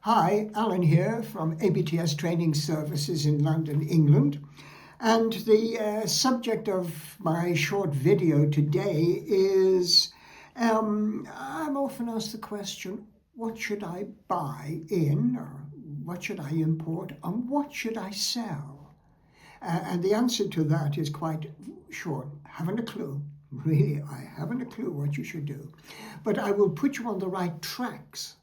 Hi, Alan here from ABTS Training Services in London, England. And the subject of my short video today is I'm often asked the question, what should I buy in, or what should I import, and what should I sell? And the answer to that is quite short. Haven't a clue. Really, I haven't a clue what you should do. But I will put you on the right tracks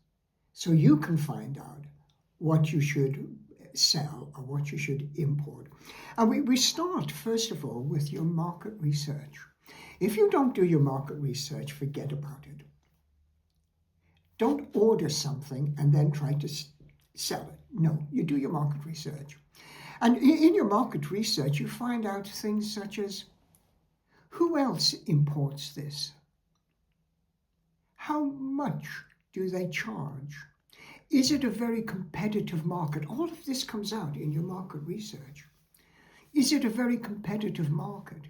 so you can find out what you should sell or what you should import. And we start, first of all, with your market research. If you don't do your market research, forget about it. Don't order something and then try to sell it. No, you do your market research. And in your market research, you find out things such as, who else imports this? How much do they charge? Is it a very competitive market? All of this comes out in your market research. Is it a very competitive market?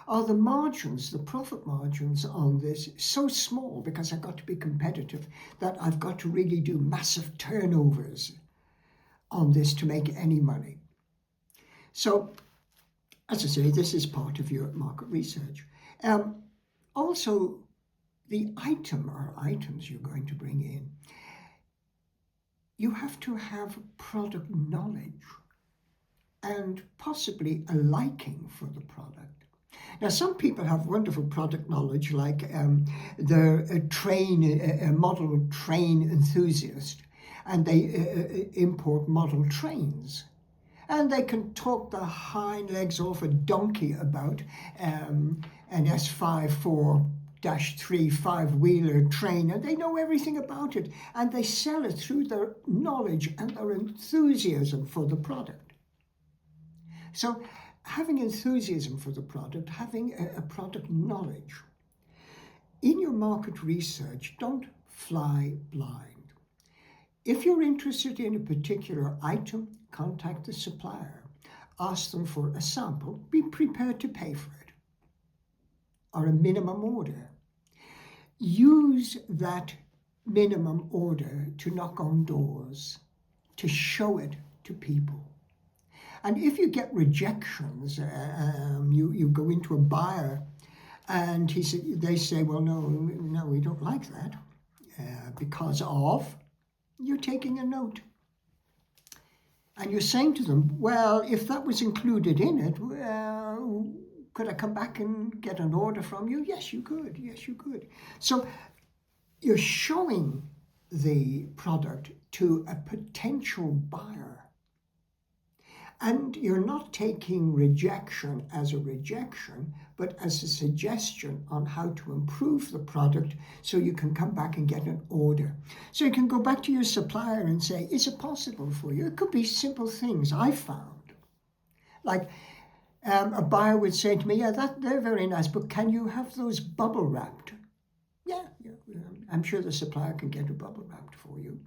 Are the margins, the profit margins on this so small because I've got to be competitive that I've got to really do massive turnovers on this to make any money? So, as I say, this is part of your market research. Also, the item or items you're going to bring in, you have to have product knowledge and possibly a liking for the product. Now, some people have wonderful product knowledge, like they're a model train enthusiast, and they import model trains. And they can talk the hind legs off a donkey about an S54-3 five-wheeler train, and they know everything about it, and they sell it through their knowledge and their enthusiasm for the product. So having enthusiasm for the product, having a product knowledge. In your market research, don't fly blind. If you're interested in a particular item, contact the supplier. Ask them for a sample. Be prepared to pay for it, or a minimum order. Use that minimum order to knock on doors, to show it to people. And if you get rejections, you go into a buyer and they say, well, no, we don't like that because of, you're taking a note. And you're saying to them, well, if that was included in it, could I come back and get an order from you? Yes, you could. Yes, you could. So you're showing the product to a potential buyer. And you're not taking rejection as a rejection, but as a suggestion on how to improve the product so you can come back and get an order. So you can go back to your supplier and say, is it possible for you? It could be simple things I found. Like a buyer would say to me, yeah, they're very nice, but can you have those bubble wrapped? Yeah, I'm sure the supplier can get a bubble wrapped for you.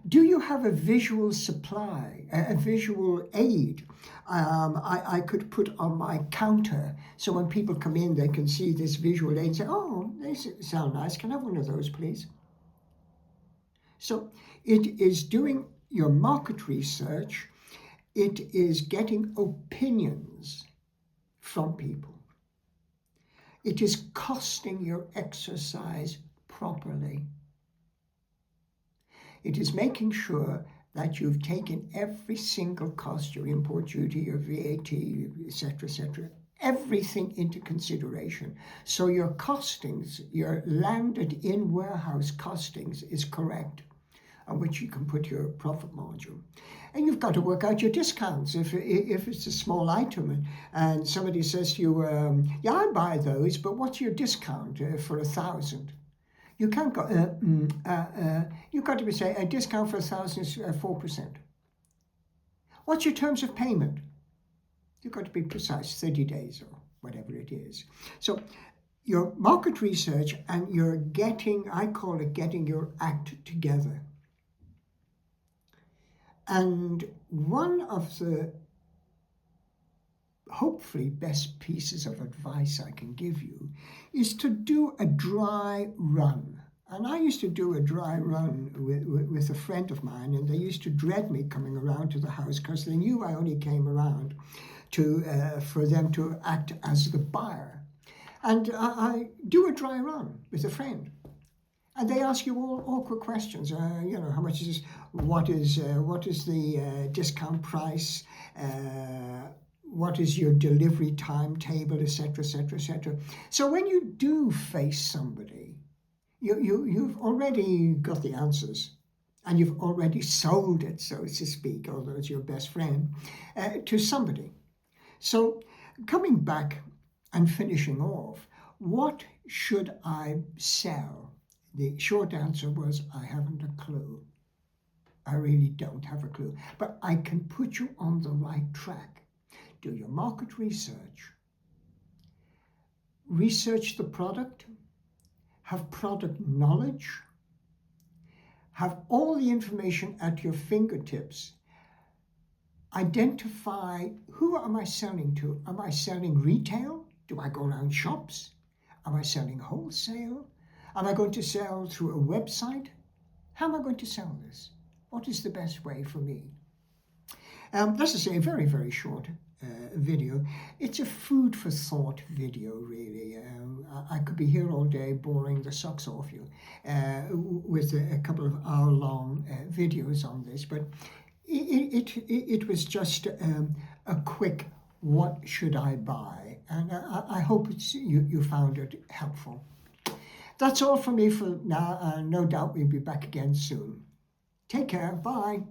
Do you have a visual supply, a visual aid I could put on my counter so when people come in they can see this visual aid and say, oh, they sound nice, can I have one of those please? So it is doing your market research, it is getting opinions from people. It is costing your exercise properly. It is making sure that you've taken every single cost, your import duty, your VAT, etc., everything into consideration. So your costings, your landed in warehouse costings is correct, on which you can put your profit margin. And you've got to work out your discounts. If it's a small item and somebody says to you, yeah, I buy those, but what's your discount for 1,000? You can't go, you've got to be saying a discount for 1,000 is 4%. What's your terms of payment? You've got to be precise, 30 days or whatever it is. So your market research and you're getting, I call it getting your act together. And one of the hopefully best pieces of advice I can give you is to do a dry run And I used to do a dry run with a friend of mine, and they used to dread me coming around to the house because they knew I only came around for them to act as the buyer. And I do a dry run with a friend. And they ask you all awkward questions. How much is this? What is the discount price? What is your delivery timetable, etc., etc., etc. So when you do face somebody, you've already got the answers, and you've already sold it, so to speak, although it's your best friend, to somebody. So coming back and finishing off, what should I sell? The short answer was, I haven't a clue. I really don't have a clue. But I can put you on the right track. Do your market research. Research the product. Have product knowledge. Have all the information at your fingertips. Identify, who am I selling to? Am I selling retail? Do I go around shops? Am I selling wholesale? Am I going to sell through a website? How am I going to sell this? What is the best way for me? This is a very, very short video. It's a food for thought video, really. I could be here all day boring the socks off you with a couple of hour-long videos on this, but it was just a quick, what should I buy? And I hope you found it helpful. That's all from me for now. No doubt we'll be back again soon. Take care. Bye.